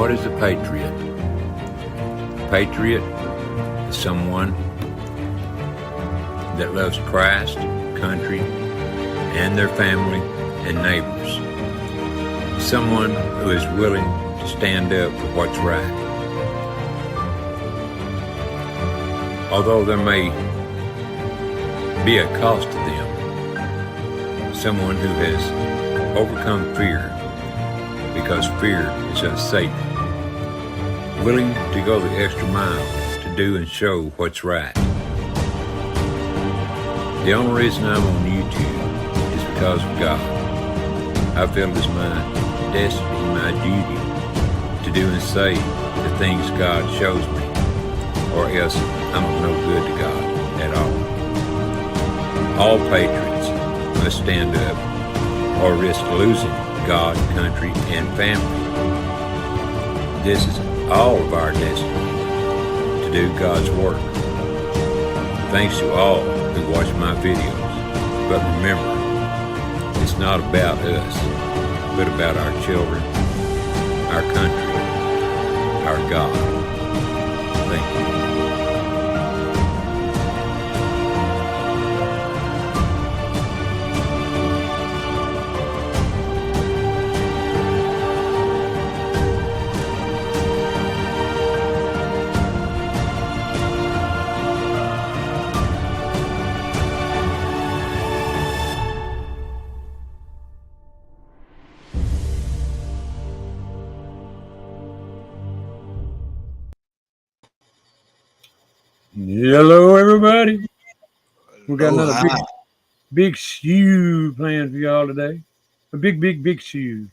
What is a patriot? A patriot is someone that loves Christ, country, and their family and neighbors. Someone who is willing to stand up for what's right. Although there may be a cost to them, someone who has overcome fear because fear is of Satan, willing to go the extra mile to do and show what's right. The only reason I'm on YouTube is because of God. I feel it is my destiny, my duty to do and say the things God shows me, or else I'm of no good to God at all. All patriots must stand up or risk losing God, country, and family. This is all of our destiny, to do God's work. Thanks to all who watch my videos. But remember, it's not about us, but about our children, our country, our God. Thank you. Hello, everybody. We got another big shoe planned for y'all today. A big shoe.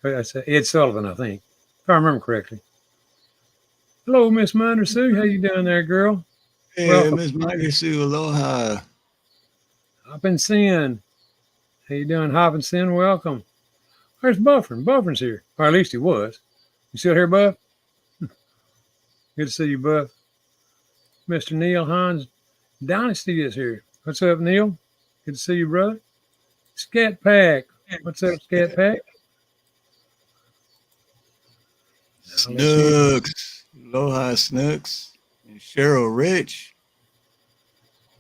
That's Ed Sullivan, I think, if I remember correctly. Hello, Miss Minor Sue. How you doing there, girl? Hey, Miss Minor Sue. Aloha. Hoppin' Sin. How you doing, Hoppin' Sin? Welcome. Where's Buffering? Buffering's here. Or at least he was. You still here, Buff? Good to see you, Buff. Mr. Neil Hans Dynasty is here. What's up, Neil? Good to see you, brother. Scat Pack. What's up, Scat Pack? Snooks. Aloha, Snooks. And Cheryl Rich.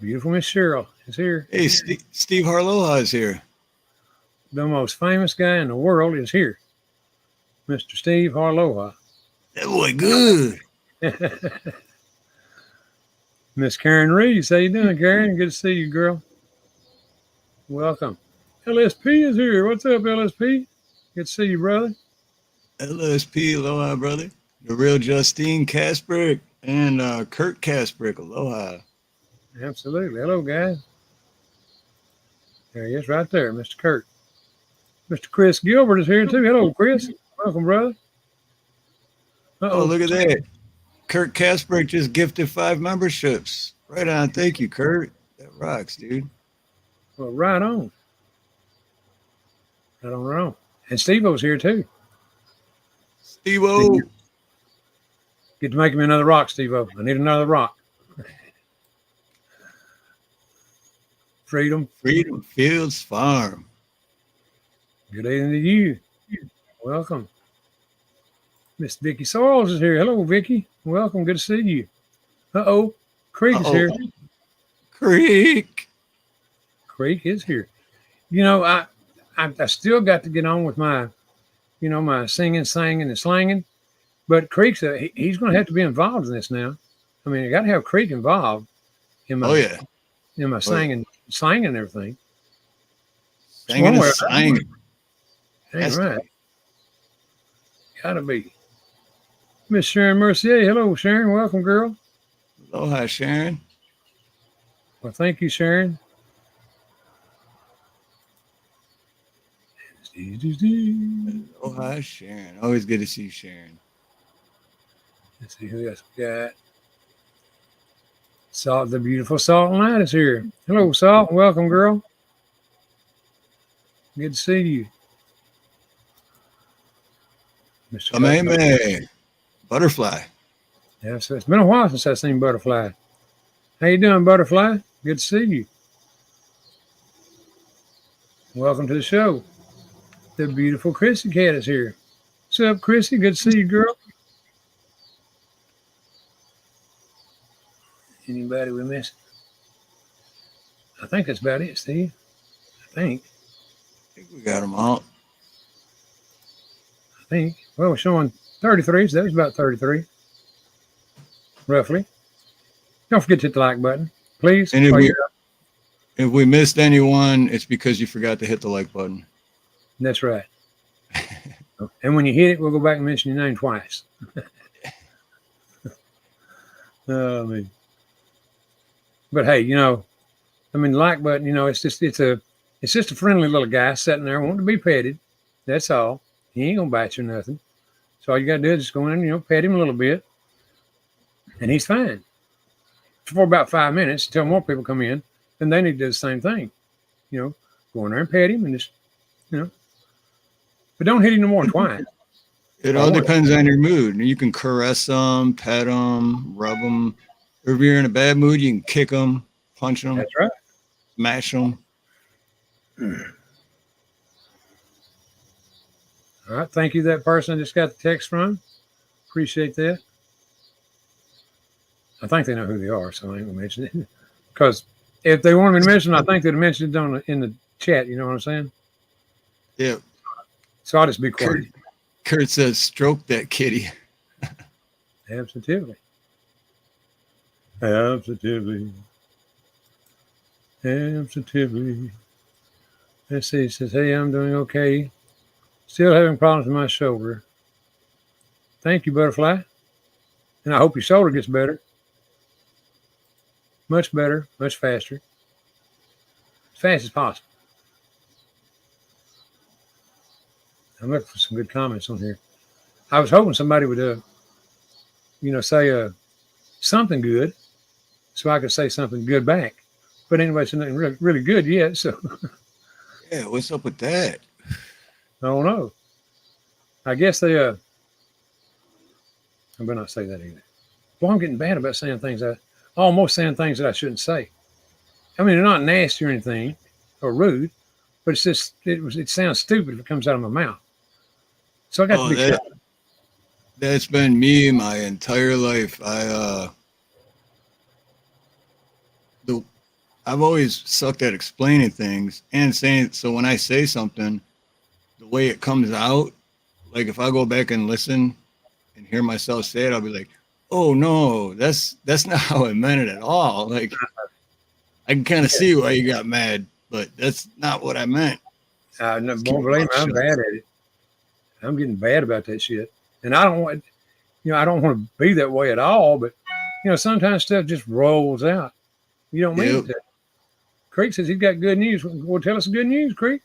Beautiful Miss Cheryl is here. Hey, Steve Harloha is here. The most famous guy in the world is here. Mr. Steve Harloha. That boy good. Miss Karen Reeves, how you doing, Karen? Good to see you, girl. Welcome. LSP is here. What's up, LSP? Good to see you, brother. LSP, aloha, brother. The real Justine Kasprick and Kurt Kasprick, aloha. Absolutely. Hello, guys. There he is right there, Mr. Kurt. Mr. Chris Gilbert is here, too. Hello, Chris. Welcome, brother. Oh, look at that. Kurt Kasprick just gifted 5 memberships. Right on. Thank you, Kurt. That rocks, dude. Well, right on. Right on. And Steve-O's here, too. Steve-O. Get to make me another rock, Steve-O. I need another rock. Freedom Fields Farm. Good evening to you. Welcome. Miss Vicky Sorrells is here. Hello, Vicky. Welcome. Good to see you. Creek is here. Creek is here. You know, I still got to get on with my, my singing, and slanging. But Creek's he's going to have to be involved in this now. I mean, I got to have Creek involved in my singing and everything. Singing. That's right. Gotta be. Miss Sharon Mercier. Hello, Sharon. Welcome, girl. Aloha, Sharon. Well, thank you, Sharon. Aloha, Sharon. Always good to see you, Sharon. Let's see who else we got. Salt, the beautiful Salt Light is here. Hello, Salt. Welcome, girl. Good to see you. Mr. Kameme. Butterfly. Yeah, so it's been a while since I've seen Butterfly. How you doing, Butterfly? Good to see you. Welcome to the show. The beautiful Chrissy Cat is here. What's up, Chrissy? Good to see you, girl. Anybody we missed? I think that's about it, Steve. I think we got them out. Well, we're showing 33, so that was about 33, roughly. Don't forget to hit the like button, please. And if we missed anyone, it's because you forgot to hit the like button. That's right. And when you hit it, we'll go back and mention your name twice. Oh, man. But hey, the like button, it's just a friendly little guy sitting there wanting to be petted. That's all. He ain't gonna bite you or nothing. So all you gotta do is just go in, pet him a little bit, and he's fine. For about 5 minutes until more people come in, then they need to do the same thing. Go in there and pet him and just, but don't hit him no more than twice. It all depends on your mood. You can caress them, pet them, rub them. If you're in a bad mood, you can kick them, punch them. That's right. Smash them. All right. Thank you, that person I just got the text from. Appreciate that. I think they know who they are, so I ain't going to mention it. Because if they want me to mention it, I think they'd have mentioned it in the chat. You know what I'm saying? Yeah. So I'll just be quiet. Kurt says, stroke that kitty. Absolutely. Absolutely. Absolutely. Let's see. He says, hey, I'm doing okay. Still having problems with my shoulder. Thank you, Butterfly. And I hope your shoulder gets better. Much better, much faster. As fast as possible. I'm looking for some good comments on here. I was hoping somebody would, say something good so I could say something good back. But anybody said nothing really, really good yet, so. Yeah, what's up with that? I don't know. I guess they, I better not say that either. Well, I'm getting bad about saying things almost saying things that I shouldn't say. I mean, they're not nasty or anything or rude, but it's just, it sounds stupid if it comes out of my mouth. So I got to be careful. That's been me my entire life. I've always sucked at explaining things and saying, so when I say something, the way it comes out, like if I go back and listen and hear myself say it, I'll be like, oh no, that's not how I meant it at all. Like I can kind of see why you got mad, but that's not what I meant. No, don't blame me. I'm bad at it. I'm getting bad about that shit. And I don't want, I don't want to be that way at all, but sometimes stuff just rolls out. You don't mean it to. Creek says he's got good news. Well, tell us some good news, Creek.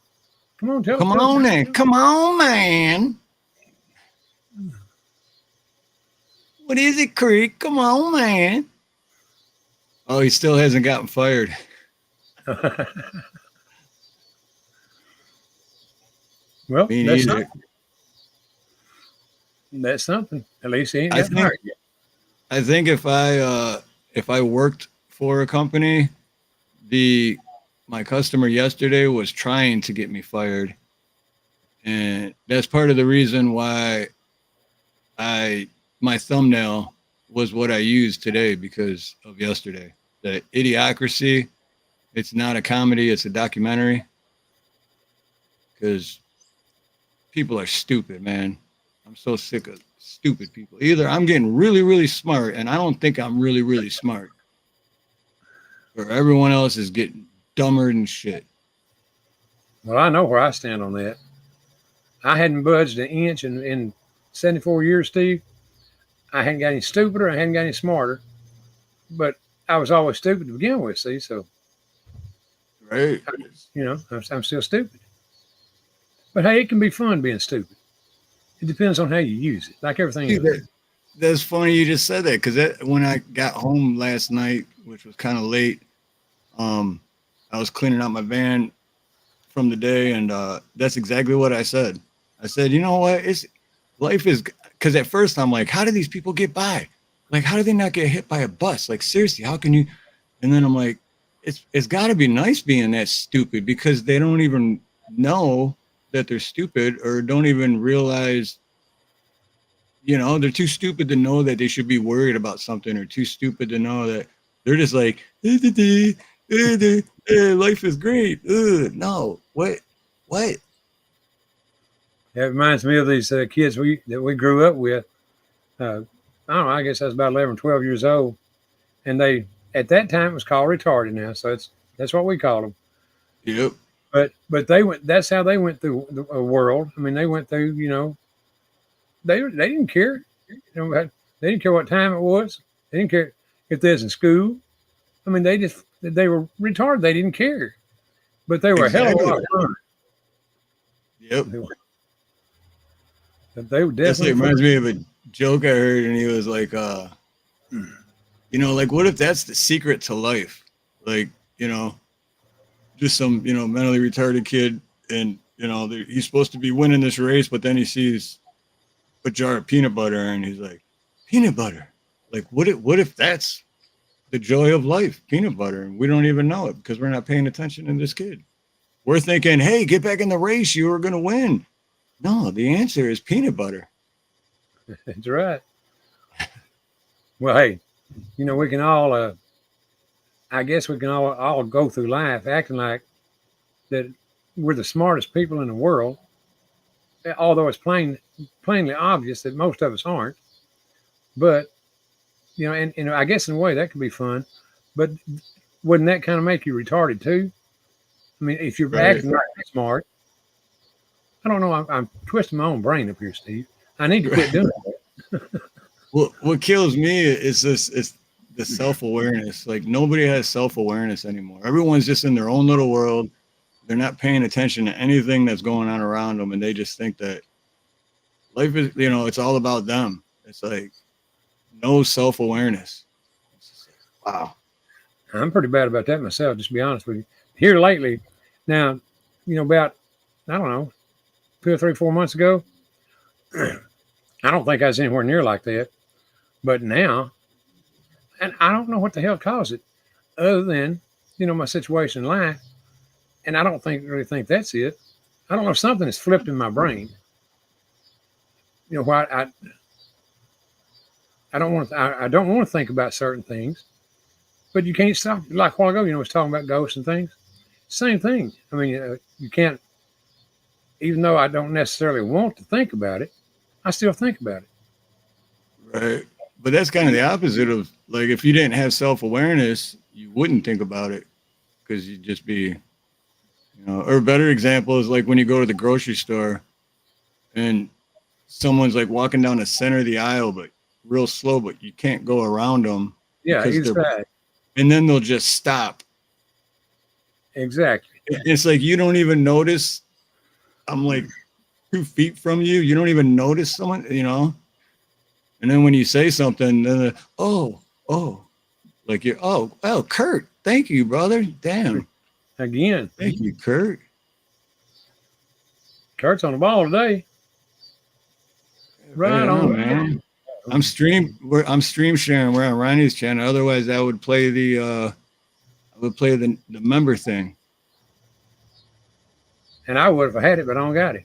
Come on, tell us. Come on, man. What is it, Creek? Come on, man. Oh, he still hasn't gotten fired. Well, that's something. At least he ain't got fired yet. I think if I worked for a company, my customer yesterday was trying to get me fired, and that's part of the reason why my thumbnail was what I used today because of yesterday. The Idiocracy. It's not a comedy, it's a documentary. Because people are stupid, man. I'm so sick of stupid people. Either I'm getting really, really smart, and I don't think I'm really, really smart, or everyone else is getting dumber than shit. Well, I know where I stand on that. I hadn't budged an inch in 74 years, Steve. I hadn't got any stupider. I hadn't got any smarter. But I was always stupid to begin with, see? So, right. I'm still stupid. But hey, it can be fun being stupid. It depends on how you use it, like everything else. That's funny you just said that, because when I got home last night, which was kind of late, I was cleaning out my van from the day, and that's exactly what I said. I said, you know what? Life is, because at first I'm like, how do these people get by? Like, how do they not get hit by a bus? Like, seriously, how can you? And then I'm like, it's got to be nice being that stupid, because they don't even know that they're stupid, or don't even realize You know, they're too stupid to know that they should be worried about something, or too stupid to know that they're just like, life is great. No, what? It reminds me of these kids that we grew up with. I don't know. I guess I was about 11, 12 years old, and they at that time it was called retarded. Now, so that's what we called them. Yep. But they went. That's how they went through the world. I mean, they went through. You know, they didn't care. You know, they didn't care what time it was. They didn't care if they was in school. I mean, they were retarded. They didn't care, but they were a hell of a lot of fun. Yep. They were That's definitely. like, reminds me of a joke I heard, and he was like, you know, like, what if that's the secret to life? Like, you know, just some, you know, mentally retarded kid, and, you know, he's supposed to be winning this race, but then he sees a jar of peanut butter, and he's like, peanut butter? Like, what if that's the joy of life, peanut butter, and we don't even know it because we're not paying attention to this kid. We're thinking, hey, get back in the race, you are going to win. No, the answer is peanut butter. That's right. Well, hey, you know, we can all, I guess we can all go through life acting like that we're the smartest people in the world, although it's plainly obvious that most of us aren't. But, you know, and I guess in a way that could be fun, but wouldn't that kind of make you retarded too? I mean, if you're acting like you're smart, I don't know. I'm twisting my own brain up here, Steve. I need to quit doing that. Well, what kills me is the self-awareness. Like, nobody has self-awareness anymore. Everyone's just in their own little world. They're not paying attention to anything that's going on around them, and they just think that life is, you know, it's all about them. It's like no self-awareness. Wow. I'm pretty bad about that myself, just to be honest with you. Here lately, now, you know, about, I don't know, 2 or 3, 4 months ago, I don't think I was anywhere near like that. But now, and I don't know what the hell caused it, other than, you know, my situation in life. And I don't really think that's it. I don't know, something has flipped in my brain. You know, why I don't want to think about certain things, but you can't stop. Like a while ago, you know, I was talking about ghosts and things. Same thing. I mean, you can't, even though I don't necessarily want to think about it, I still think about it. Right. But that's kind of the opposite of, like, if you didn't have self-awareness, you wouldn't think about it because you'd just be, you know, or a better example is like when you go to the grocery store and someone's like walking down the center of the aisle, but real slow, but you can't go around them. Yeah, exactly. And then they'll just stop. Exactly. It's like you don't even notice. I'm like 2 feet from you. You don't even notice someone, you know? And then when you say something, then oh, like you're, oh, Kurt, thank you, brother. Damn. Again. Thank you, Kurt. Kurt's on the ball today. Right on, man. I'm stream sharing. We're on Ronnie's channel. Otherwise, I would play the member thing. And I would if I had it, but I don't got it.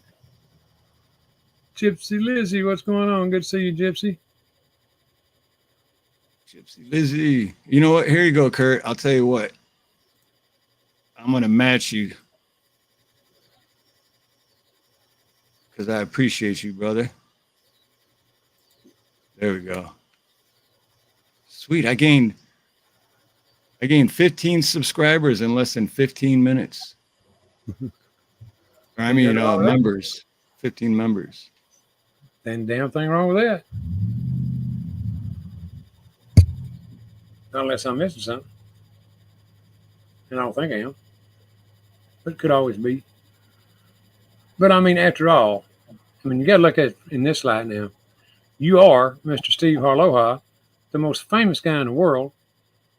Gypsy Lizzie, what's going on? Good to see you, Gypsy. Gypsy Lizzie. You know what? Here you go, Kurt. I'll tell you what. I'm going to match you. Because I appreciate you, brother. There we go. Sweet. I gained 15 subscribers in less than 15 minutes. I mean, members. 15 members. Ain't damn thing wrong with that. Unless I'm missing something. And I don't think I am. But it could always be. But I mean, after all, I mean, you got to look at it in this light now. You are, Mr. Steve Harloha, the most famous guy in the world.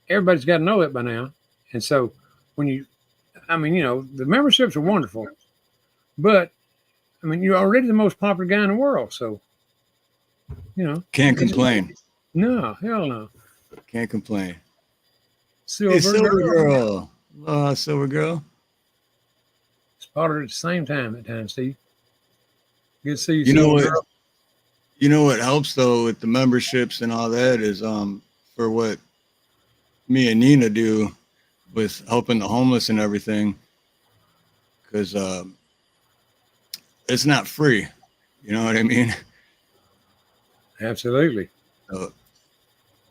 Everybody's got to know that by now. And so I mean, you know, the memberships are wonderful. But, I mean, you're already the most popular guy in the world. So, you know. Can't complain. No, hell no. Can't complain. Silver Girl. Silver Girl. Spotted at the same time at times, Steve. Good to see you. You know what? You know what helps though with the memberships and all that is for what me and Nina do with helping the homeless and everything, because it's not free. You know what I mean? Absolutely. So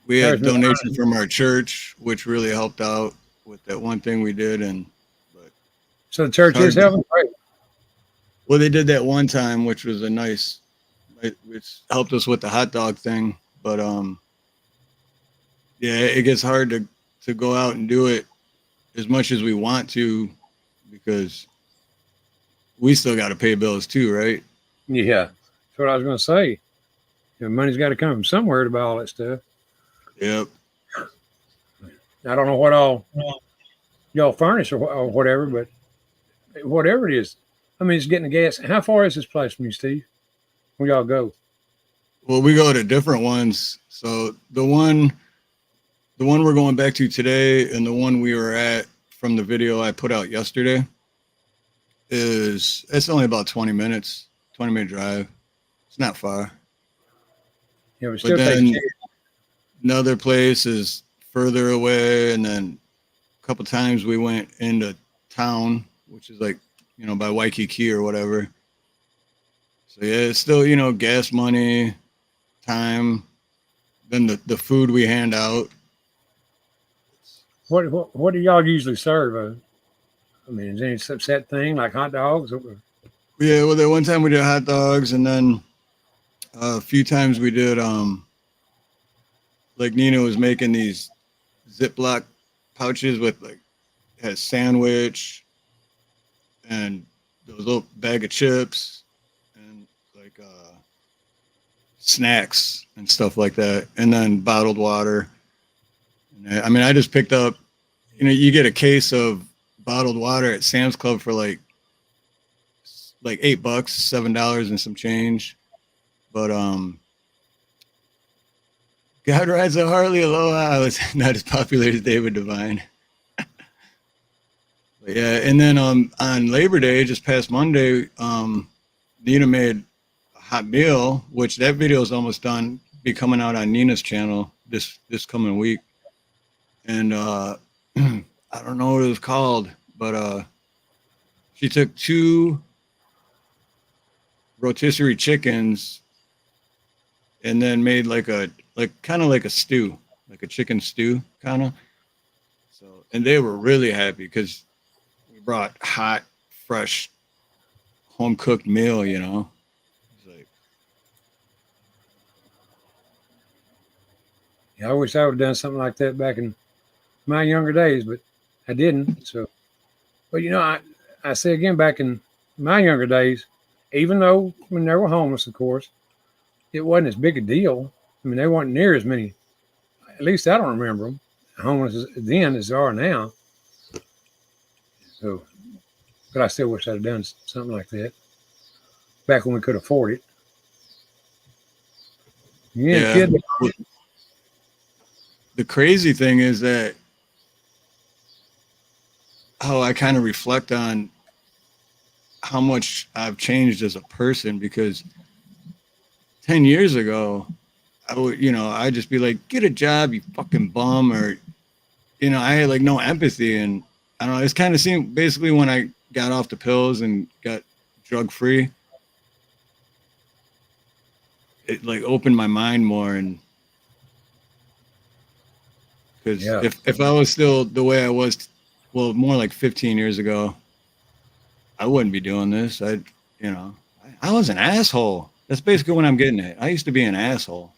we There's had Miss donation Ronnie. from our church, which really helped out with that one thing we did, and but So the it's church is hard. helping. Great. Well, they did that one time, which was a nice, which helped us with the hot dog thing. But yeah, it gets hard to go out and do it as much as we want to because we still got to pay bills too, right? Yeah, that's what I was going to say. Money's got to come from somewhere to buy all that stuff. Yep. I don't know what all y'all furnish or whatever, but whatever it is, I mean, it's getting the gas. How far is this place from you, Steve? Where y'all go? Well, we go to different ones. So the one we're going back to today, and the one we were at from the video I put out yesterday, it's only about 20 minutes, 20-minute drive. It's not far. Yeah, but But still takes then care. another place is further away, and then a couple times we went into town, which is like, by Waikiki or whatever. So yeah, it's still, gas money, time, then the food we hand out. What do y'all usually serve? I mean, is there any set thing like hot dogs? Yeah, well, that one time we did hot dogs, and then a few times we did like Nina was making these Ziploc pouches with like had sandwich and those little bag of chips and like snacks and stuff like that, and then bottled water. And I mean, I just picked up, you get a case of bottled water at Sam's Club for like $8, $7 and some change. But God rides a Harley Aloha was not as popular as David Devine. But yeah, and then on Labor Day, just past Monday, Nina made a hot meal, which that video is almost done. Be coming out on Nina's channel this coming week. And I don't know what it was called, but she took 2 rotisserie chickens and then made kind of like a stew, like a chicken stew kind of. So, and they were really happy because we brought hot, fresh, home cooked meal. It's like, Yeah, I wish I would have done something like that back in my younger days, but I didn't. So, but I say again, back in my younger days, even though when they were homeless, of course, it wasn't as big a deal. I mean, they weren't near as many. At least I don't remember them homeless then as there are now. So, but I still wish I'd have done something like that back when we could afford it. Yeah, kid. The crazy thing is that how I kind of reflect on how much I've changed as a person, because 10 years ago, I would, I'd just be like, get a job, you fucking bum, or, I had like no empathy. And I don't know, it's kind of seemed basically when I got off the pills and got drug free, it like opened my mind more. And because if I was still the way I was, well, more like 15 years ago, I wouldn't be doing this. I was an asshole. That's basically what I'm getting at. I used to be an asshole.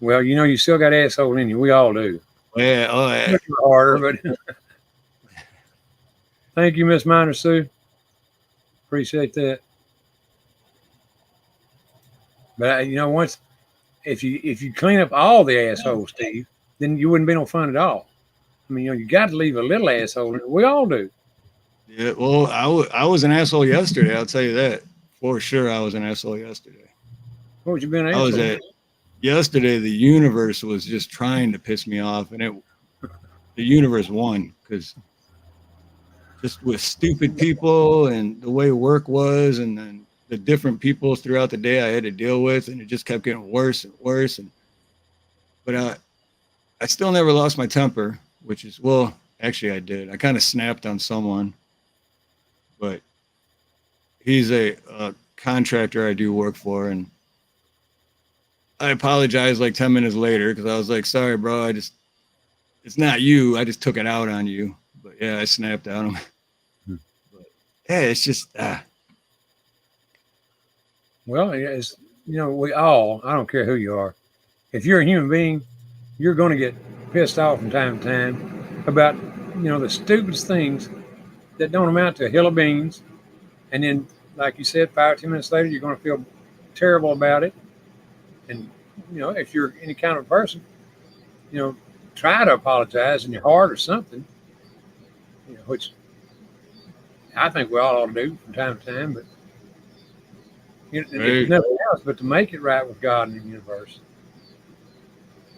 Well, you still got asshole in you. We all do. Yeah. Oh, yeah. Harder, but thank you, Miss Minor Sue. Appreciate that. But once if you clean up all the assholes, Steve, then you wouldn't be no fun at all. I mean, you got to leave a little asshole. We all do. Yeah. Well, I was an asshole yesterday. I'll tell you that for sure. I was an asshole yesterday. What would you been an asshole? Yesterday. The universe was just trying to piss me off, and the universe won because just with stupid people and the way work was, and then the different people throughout the day I had to deal with, and it just kept getting worse and worse. But I still never lost my temper, which is, well, actually I did. I kind of snapped on someone, but he's a contractor I do work for, and I apologized like 10 minutes later because I was like, sorry, bro, it's not you. I just took it out on you. But yeah, I snapped at him. But yeah, it's just, Well, it's, we all, I don't care who you are, if you're a human being, you're going to get pissed off from time to time about, the stupidest things that don't amount to a hill of beans. And then, like you said, 5 or 10 minutes later, you're going to feel terrible about it. And, if you're any kind of person, try to apologize in your heart or something, which I think we all ought to do from time to time. But there's nothing else but to make it right with God and the universe.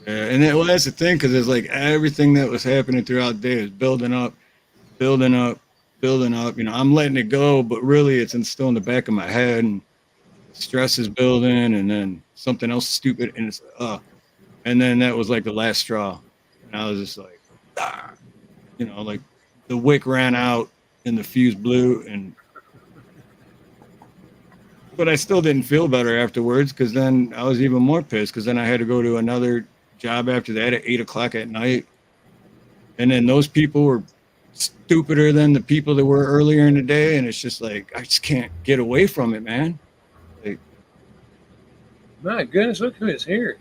Yeah, and that's the thing, because it's like everything that was happening throughout the day is building up. I'm letting it go, but really it's still in the back of my head, and stress is building, and then something else stupid, and it's and then that was like the last straw, and I was just like, like the wick ran out and the fuse blew, but I still didn't feel better afterwards, because then I was even more pissed, because then I had to go to another job after that at 8:00 at night, and then those people were stupider than the people that were earlier in the day, and it's just like I just can't get away from it, man. Like, my goodness, look who is here.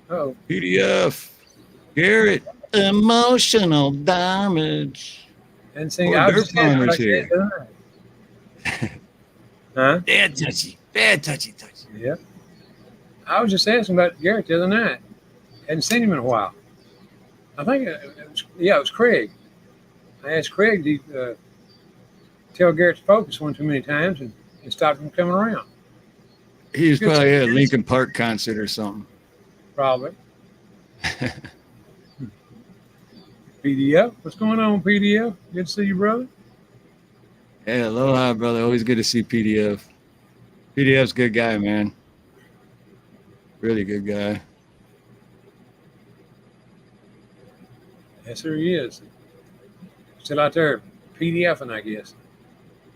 Oh, PDF, Garrett, emotional damage. And see, I was just farmers here. Huh? Bad touchy. Yeah. I was just asking about Garrett the other night. Hadn't seen him in a while. I think it was Craig. I asked Craig to tell Garrett to focus one too many times and stop him coming around. He was probably at a Lincoln Park concert or something. Probably. PDF, what's going on, PDF? Good to see you, brother. Hey, aloha, brother. Always good to see PDF. PDF's a good guy, man. Really good guy. Yes, sir, he is. Still out there PDFing, I guess.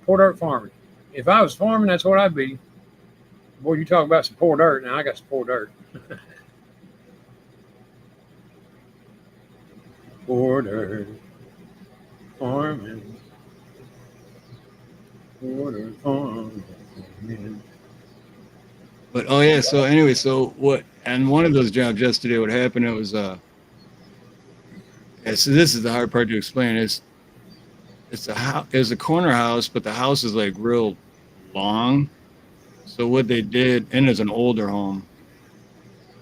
Poor dirt farming. If I was farming, that's what I'd be. Boy, you talk about some poor dirt. Now I got some poor dirt. Poor dirt farming. Poor dirt farming. But oh yeah, so anyway, so what? And one of those jobs yesterday, what happened? It was so this is the hard part to explain. It's a corner house, but the house is like real long. So what they did, and it's an older home,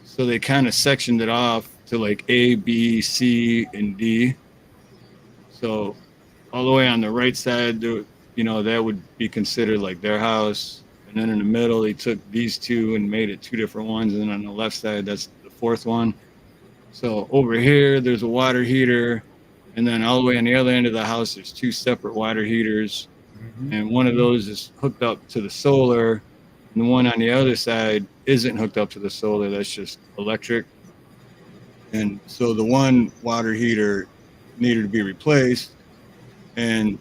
so they kind of sectioned it off to like A, B, C, and D. So all the way on the right side, that would be considered like their house. And then in the middle, they took these two and made it 2 different ones. And then on the left side, that's the 4th one. So over here, there's a water heater. And then all the way on the other end of the house, there's 2 separate water heaters. Mm-hmm. And one of those is hooked up to the solar. And the one on the other side isn't hooked up to the solar. That's just electric. And so the one water heater needed to be replaced. And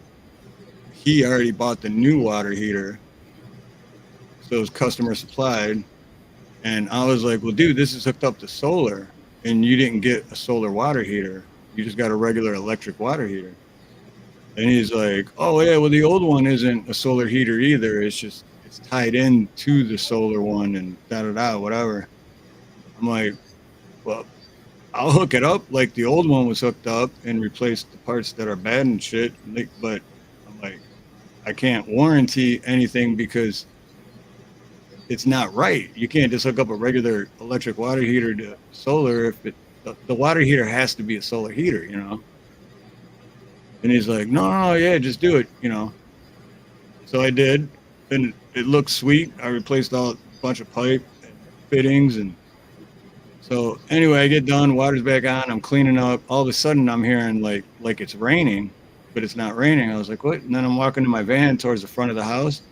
he already bought the new water heater. So it was customer supplied. And I was like, well, dude, this is hooked up to solar. And you didn't get a solar water heater. You just got a regular electric water heater. And he's like, oh, yeah, well, the old one isn't a solar heater either. It's tied in to the solar one and da-da-da, whatever. I'm like, well, I'll hook it up like the old one was hooked up and replace the parts that are bad and shit. But I'm like, I can't warranty anything because it's not right. You can't just hook up a regular electric water heater to solar if the water heater has to be a solar heater, And he's like, no, yeah, just do it, So I did, and it looked sweet. I replaced a bunch of pipe and fittings, and so anyway, I get done, water's back on, I'm cleaning up. All of a sudden, I'm hearing like it's raining, but it's not raining. I was like, what? And then I'm walking to my van towards the front of the house,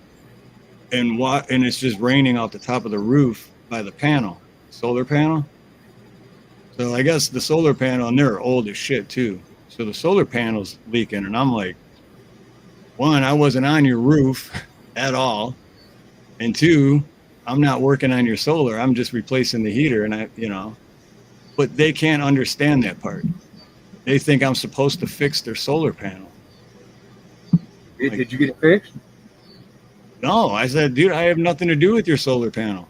and it's just raining off the top of the roof by the panel, solar panel. So I guess the solar panel, and they're old as shit too. So the solar panel's leaking, and I'm like, one, I wasn't on your roof at all, and two, I'm not working on your solar. I'm just replacing the heater, and but they can't understand that part. They think I'm supposed to fix their solar panel. Did you get it fixed? No, I said, dude, I have nothing to do with your solar panel.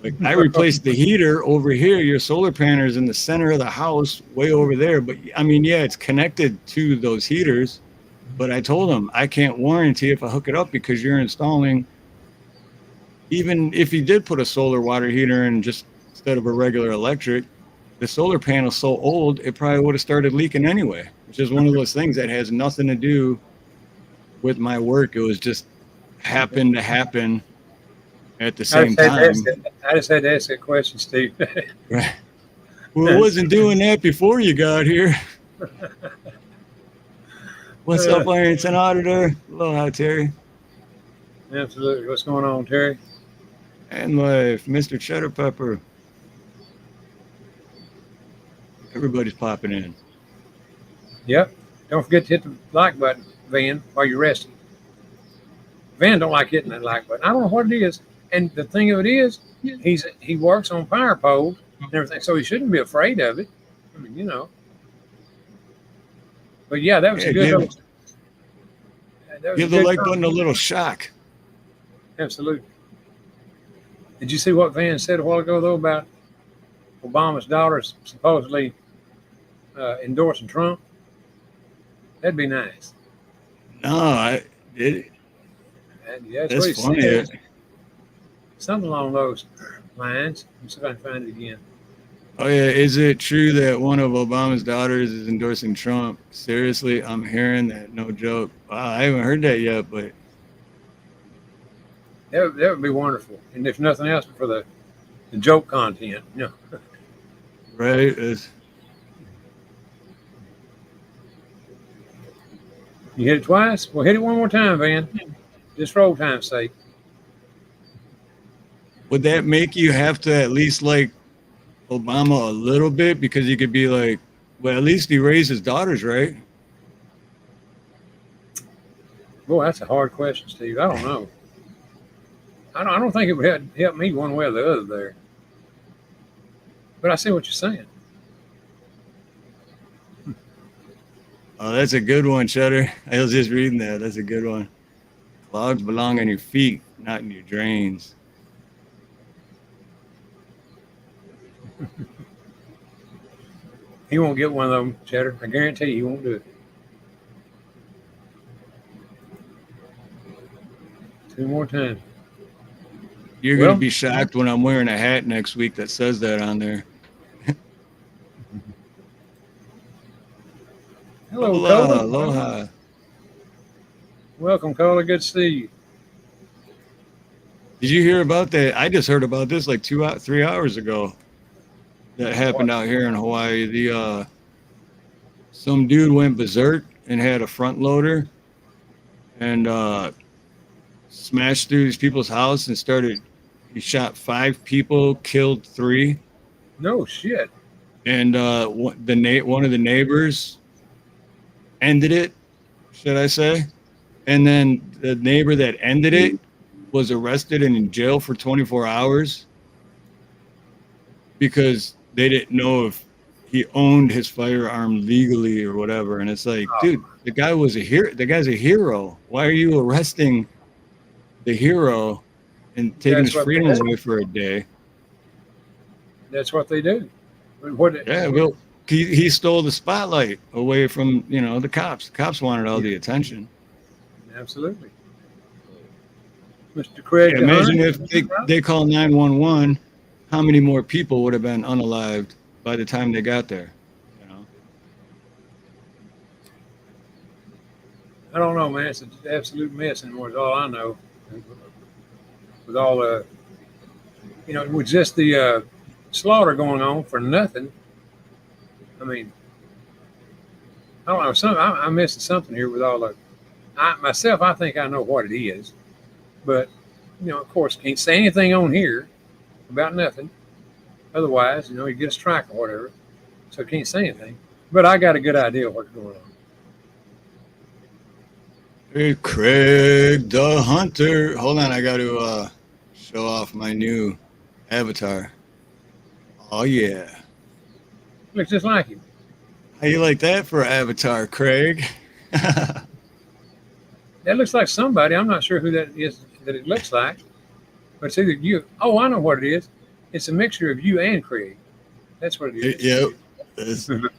Like, I replaced the heater over here. Your solar panel is in the center of the house, way over there. But I mean, yeah, it's connected to those heaters. But I told them I can't warranty if I hook it up because you're installing. Even if you did put a solar water heater in just instead of a regular electric, the solar panel's so old it probably would have started leaking anyway. Which is one of those things that has nothing to do with my work. It was just happened to happen at the same time. I just had to ask that question, Steve. Right. Well, it wasn't doing that before you got here. What's up, Ironton Auditor? Aloha, Terry. Absolutely. What's going on, Terry? And life, Mr. Cheddar Pepper. Everybody's popping in. Yep. Don't forget to hit the like button, Van, while you're resting. Van don't like hitting that like button. I don't know what it is. And the thing of it is, he works on power poles and everything, so he shouldn't be afraid of it. I mean, But yeah, that was a good. Give the like button a little shock. Absolutely. Did you see what Van said a while ago though about Obama's daughter supposedly endorsing Trump? That'd be nice. No, I did. That's funny. Said. Something along those lines. Let's see if I can find it again. Oh yeah, is it true that one of Obama's daughters is endorsing Trump? Seriously, I'm hearing that. No joke. Wow, I haven't heard that yet, but that would be wonderful. And if nothing else, for the joke content, Right. You hit it twice? Well, hit it one more time, Van. Just for old time's sake. Would that make you have to at least like Obama a little bit? Because you could be like, well, at least he raised his daughters, right? Boy, that's a hard question, Steve. I don't know. I don't think it would help me one way or the other there. But I see what you're saying. Oh, that's a good one, Cheddar. I was just reading that. That's a good one. Clogs belong on your feet, not in your drains. He won't get one of them, Cheddar. I guarantee you he won't do it. Two more times. You're going to be shocked when I'm wearing a hat next week that says that on there. Hello, aloha, Cola. aloha. Welcome, Cola. Good to see you. Did you hear about that? I just heard about this like 3 hours ago. That happened out here in Hawaii. Some dude went berserk and had a front loader and smashed through these people's house and he shot 5 people, killed 3. No shit. And one of the neighbors ended it, should I say? And then the neighbor that ended it was arrested and in jail for 24 hours because they didn't know if he owned his firearm legally or whatever. And it's like, dude, the guy was a hero. The guy's a hero. Why are you arresting the hero and taking his freedom away for a day? That's what they do. Well, he stole the spotlight away from, the cops. The cops wanted all the attention. Absolutely. Mr. Craig. Yeah, imagine if they call 911, how many more people would have been unalived by the time they got there? I don't know, man. It's an absolute mess anymore, is all I know. With all with just the slaughter going on for nothing. I mean, I don't know. I'm missing something here with all the. I think I know what it is, but of course, can't say anything on here about nothing. Otherwise, you get a strike or whatever. So can't say anything. But I got a good idea of what's going on. Hey, Craig the Hunter. Hold on, I got to show off my new avatar. Oh yeah. Looks just like him. How you like that for an avatar, Craig? That looks like somebody. I'm not sure who that is that it looks like. But it's either you. Oh, I know what it is. It's a mixture of you and Craig. That's what it is. Yep.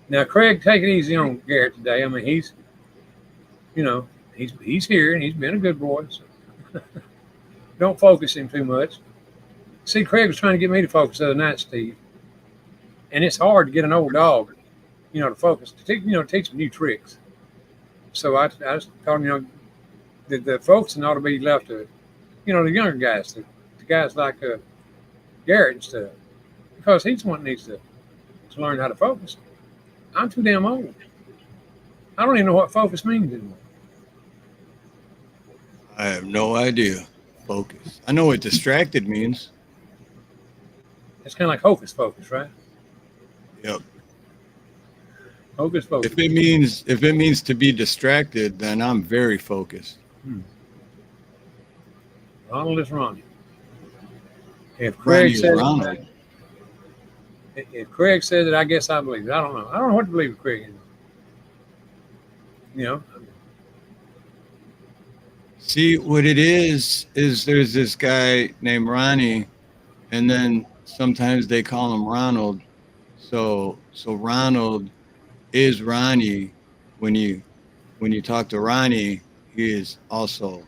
Now, Craig, take it easy on Garrett today. I mean, he's here and he's been a good boy. So don't focus him too much. See, Craig was trying to get me to focus the other night, Steve. And it's hard to get an old dog, to focus, to teach him new tricks. So I just told him, the focusing ought to be left to, the younger guys, the guys like Garrett and stuff, because he's the one that needs to learn how to focus. I'm too damn old. I don't even know what focus means anymore. I have no idea. Focus. I know what distracted means. It's kind of like hocus pocus, right? Yep. Hocus pocus. If it means to be distracted, then I'm very focused. Ronald is Ronnie. If Craig says Ronald. If Craig says it, I guess I believe it. I don't know. I don't know what to believe of Craig anymore. See, what it is there's this guy named Ronnie, and then sometimes they call him Ronald. So Ronald is Ronnie. When you talk to Ronnie, he is also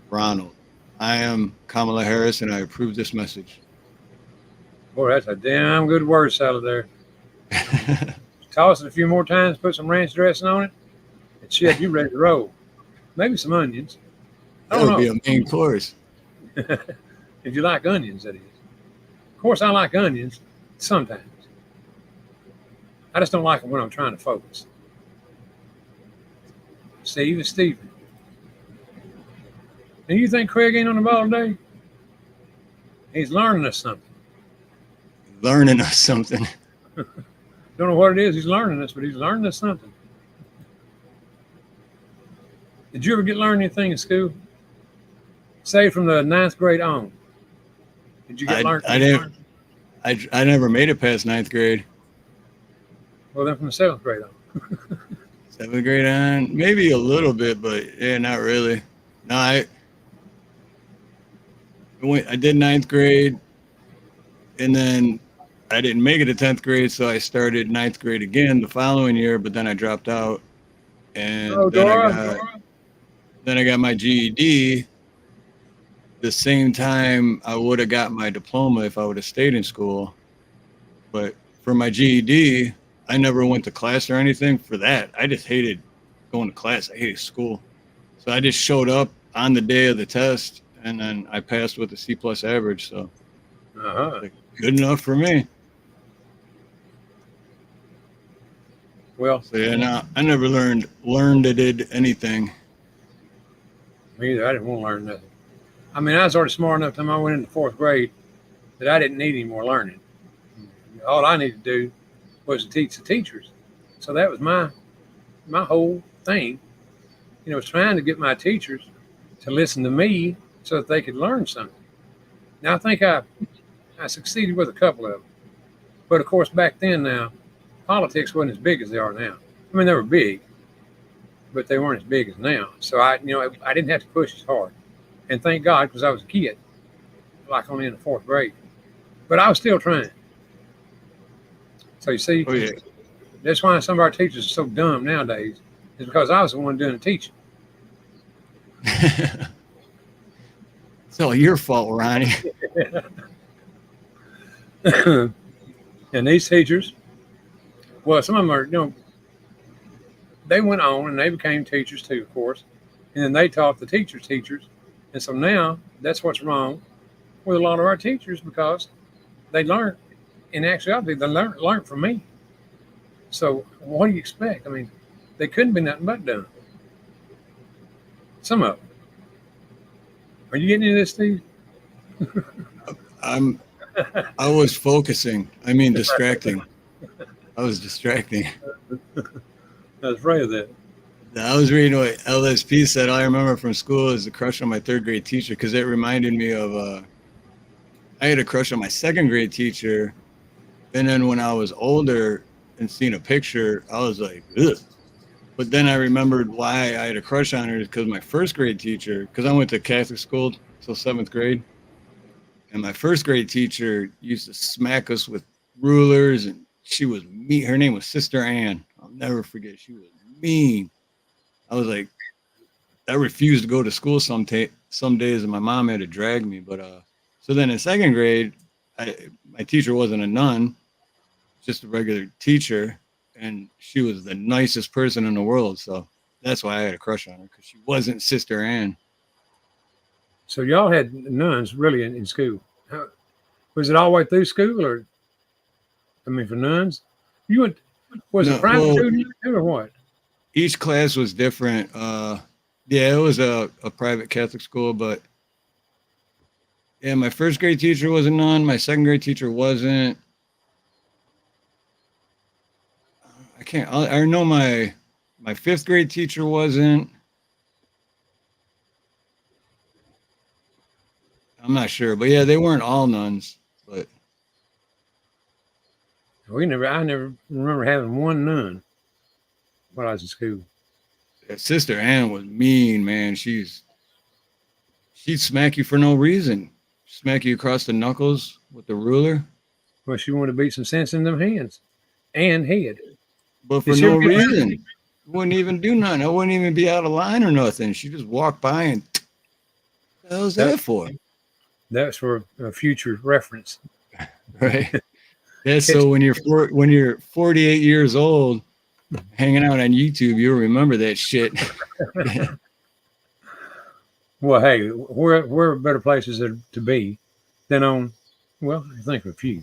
Ronald. I am Kamala Harris, and I approve this message. Boy, that's a damn good word salad there. Toss it a few more times, put some ranch dressing on it, and shit, you ready to roll. Maybe some onions. That would be a main course. If you like onions, that is. Of course, I like onions sometimes. I just don't like them when I'm trying to focus. Steve is Stephen. And you think Craig ain't on the ball today? He's learning us something. Learning us something. Don't know what it is he's learning us, but he's learning us something. Did you ever learn anything in school? Say from the 9th grade on. Did you get learned? I never made it past 9th grade. Well, then from the 7th grade on. 7th grade on, maybe a little bit, but yeah, not really. No, I did 9th grade, and then I didn't make it to 10th grade, so I started 9th grade again the following year, but then I dropped out, and then I got my GED. The same time I would have got my diploma if I would have stayed in school, but for my GED, I never went to class or anything for that. I just hated going to class. I hated school, so I just showed up on the day of the test, and then I passed with a C+ average. So good enough for me. Well, so yeah, no, I never learned anything. Me either. I didn't want to learn nothing. I mean, I was already smart enough time I went into 4th grade that I didn't need any more learning. All I needed to do was to teach the teachers. So that was my whole thing. Was trying to get my teachers to listen to me so that they could learn something. Now, I think I succeeded with a couple of them. But, of course, back then now, politics wasn't as big as they are now. I mean, they were big, but they weren't as big as now. So, I didn't have to push as hard. And thank God, because I was a kid, like only in the 4th grade. But I was still trying. So, you see, that's why some of our teachers are so dumb nowadays, is because I was the one doing the teaching. It's all your fault, Ronnie. And these teachers, well, some of them are, they went on and they became teachers too, of course. And then they taught the teachers. And so now that's what's wrong with a lot of our teachers, because they learned, in actuality, they learned from me. So what do you expect? I mean, they couldn't be nothing but dumb. Some of them. Are you getting into this, Steve? I was focusing. I mean, distracting. I was distracting. I was afraid of that. I was reading what LSP said. All I remember from school is the crush on my third grade teacher because it reminded me of I had a crush on my second grade teacher, and then when I was older and seen a picture, I was like, ugh. But then I remembered why I had a crush on her is because my first grade teacher, because I went to Catholic school till seventh grade, and my first grade teacher used to smack us with rulers, and she was mean. Her name was Sister Ann. I'll never forget. She was mean. I was like, I refused to go to school some days, and my mom had to drag me. But so then in second grade, my teacher wasn't a nun, just a regular teacher, and she was the nicest person in the world. So that's why I had a crush on her, because she wasn't Sister Ann. So y'all had nuns really in school. Was it all the way through school, or I mean, for nuns? You went, was it private student or what? Each class was different. Yeah, it was a private Catholic school, but yeah, my first grade teacher was a nun. My second grade teacher wasn't. I know my fifth grade teacher wasn't. I'm not sure, but yeah, they weren't all nuns. But I never remember having one nun while I was in school. Sister Ann was mean, man. She'd smack you for no reason. Smack you across the knuckles with the ruler. Well, she wanted to beat some sense in them hands and head. But for no reason. Wouldn't even do nothing. I wouldn't even be out of line or nothing. She just walked by and what the hell's that for? That's for a future reference. Right. That's so when you're 48 years old, hanging out on YouTube, you'll remember that shit. Well, hey, where better places to be than on, well, I think of a few,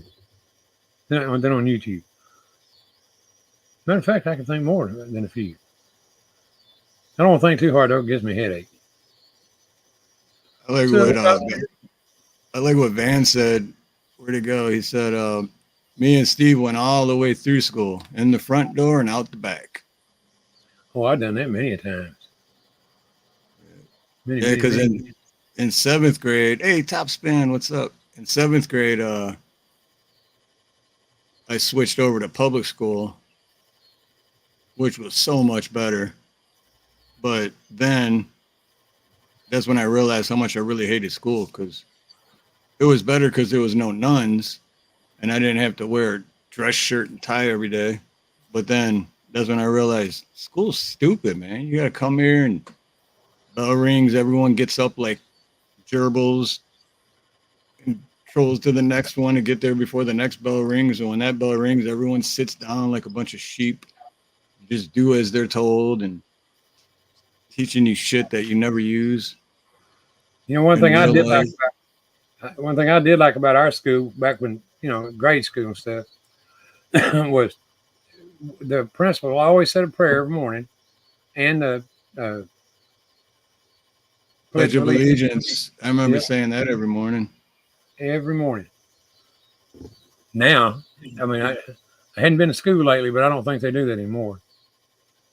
than on YouTube. Matter of fact, I can think more than a few. I don't want to think too hard, though. It gives me a headache. I like what Van said. Where'd it go? He said, me and Steve went all the way through school, in the front door and out the back. Oh, I've done that many a times. Yeah, because in seventh grade, hey, Top Span, what's up? In seventh grade, I switched over to public school, which was so much better. But then that's when I realized how much I really hated school, because it was better because there was no nuns and I didn't have to wear a dress shirt and tie every day. But then that's when I realized school's stupid, man. You got to come here and bell rings. Everyone gets up like gerbils and trolls to the next one to get there before the next bell rings. And when that bell rings, everyone sits down like a bunch of sheep. Just do as they're told and teaching you shit that you never use. You know, one thing I did like about our school back when, grade school and stuff was the principal always said a prayer every morning and the Pledge of Allegiance. I remember saying that every morning. Every morning. Now, I mean, I hadn't been to school lately, but I don't think they do that anymore.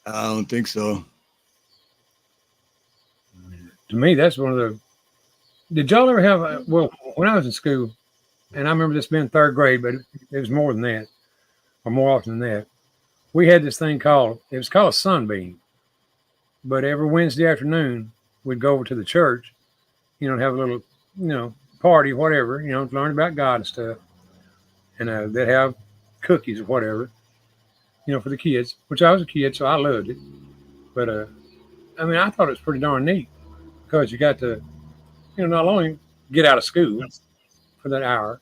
I don't think so. To me, that's one of the. Did y'all ever have? Well, when I was in school, and I remember this being third grade, but it was more than that, or more often than that. We had this thing called Sunbeam. But every Wednesday afternoon, we'd go over to the church, have a little, party, whatever, learn about God and stuff. And they'd have cookies or whatever, for the kids, which I was a kid, so I loved it. But, I thought it was pretty darn neat because you got to, not only get out of school for that hour,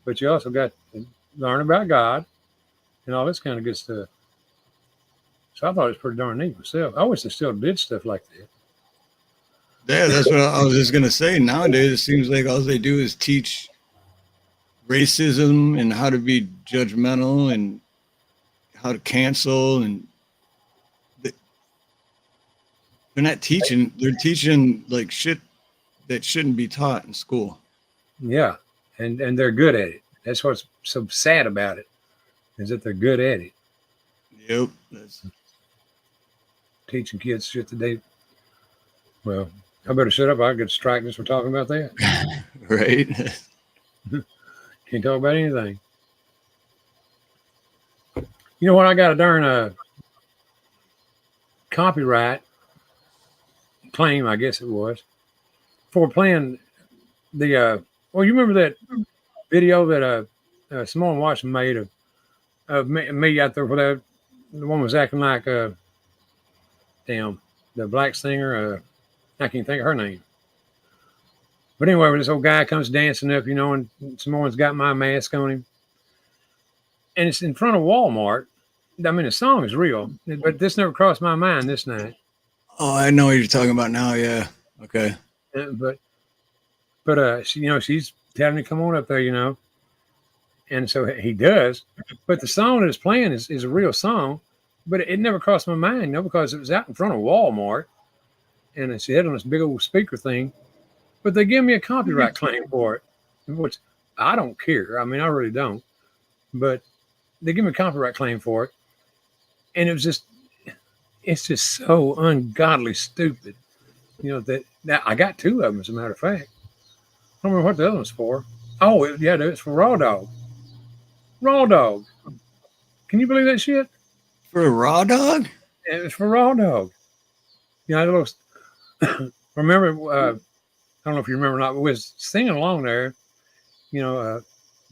but you also got to learn about God and all this kind of good stuff. So I thought it was pretty darn neat myself. I wish they still did stuff like that. Yeah, that's what I was just going to say. Nowadays, it seems like all they do is teach racism and how to be judgmental and how to cancel. And they're not teaching. They're teaching like shit that shouldn't be taught in school. Yeah, and they're good at it. That's what's so sad about it, is that they're good at it. Yep. Teaching kids shit that they. Well, I better shut up. I'll get strike just for talking about that. Right. Can't talk about anything. You know what? I got a darn copyright claim, I guess it was, for playing the. Well, you remember that video that Simone Washington made of me out there where the one was acting like damn, the black singer. I can't think of her name. But anyway, when this old guy comes dancing up, and Simone's got my mask on him, and it's in front of Walmart. I mean, the song is real, but this never crossed my mind this night. Oh, I know what you're talking about now. Yeah. Okay. But she's telling me to come on up there, and so he does. But the song that it's playing is a real song, but it never crossed my mind, because it was out in front of Walmart, and she had on this big old speaker thing. But they give me a copyright claim for it, which I don't care. I mean, I really don't. But they give me a copyright claim for it, and it's just so ungodly stupid. That I got two of them, as a matter of fact. I don't remember what the other one's for. Oh, it's for Raw Dog. Raw Dog. Can you believe that shit? For a Raw Dog? It's for Raw Dog. Remember, I don't know if you remember or not, but we was singing along there.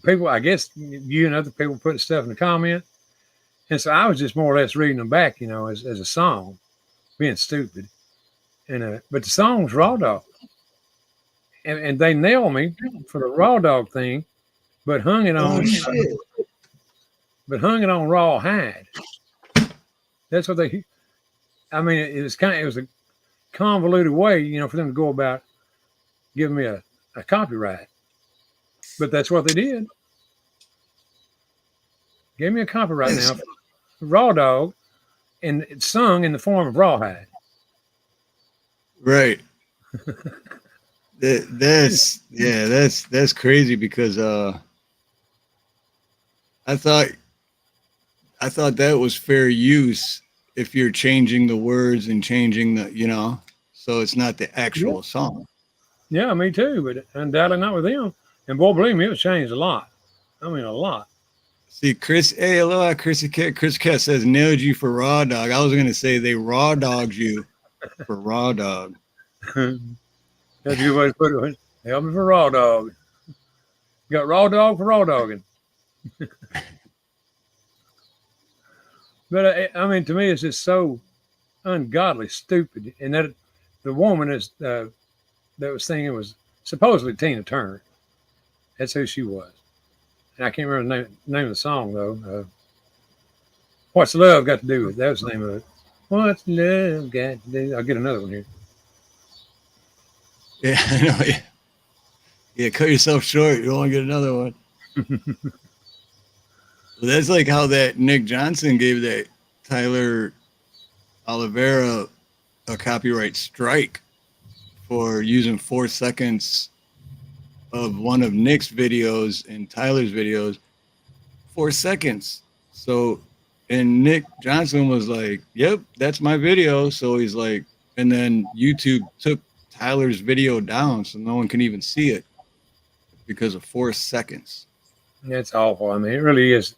People, I guess you and other people putting stuff in the comment. And so I was just more or less reading them back, as a song, being stupid. And but the song was Raw Dog. And they nailed me for the Raw Dog thing, but hung it on Rawhide. That's what it was a convoluted way, for them to go about giving me a copyright. But that's what they did. Gave me a copyright now for Raw Dog, and it's sung in the form of Rawhide. Right. That's crazy, because I thought that was fair use if you're changing the words and changing the, so it's not the actual song. Yeah, me too, but undoubtedly not with them. And boy, believe me, it was changed a lot. I mean, a lot. See, Chris, hey, hello, Chris Cat says nailed you for Raw Dog. I was going to say they raw dogged you for Raw Dog. That's a good way to put it. Help me for Raw Dog. You got Raw Dog for Raw Dogging. But to me, it's just so ungodly stupid. And that the woman that was singing was supposedly Tina Turner. That's who she was. And I can't remember the name of the song, though. What's Love Got to Do with it? That was the name of it. What's Love Got to Do? I'll get another one here. Yeah, I know. Yeah, cut yourself short. You don't want to get another one. Well, that's like how that Nick Johnson gave that Tyler Oliveira a copyright strike for using 4 seconds of one of Nick's videos and Tyler's videos. 4 seconds. So, and Nick Johnson was like, yep, that's my video. So he's like, and then YouTube took Tyler's video down so no one can even see it because of 4 seconds. That's awful. I mean, it really is.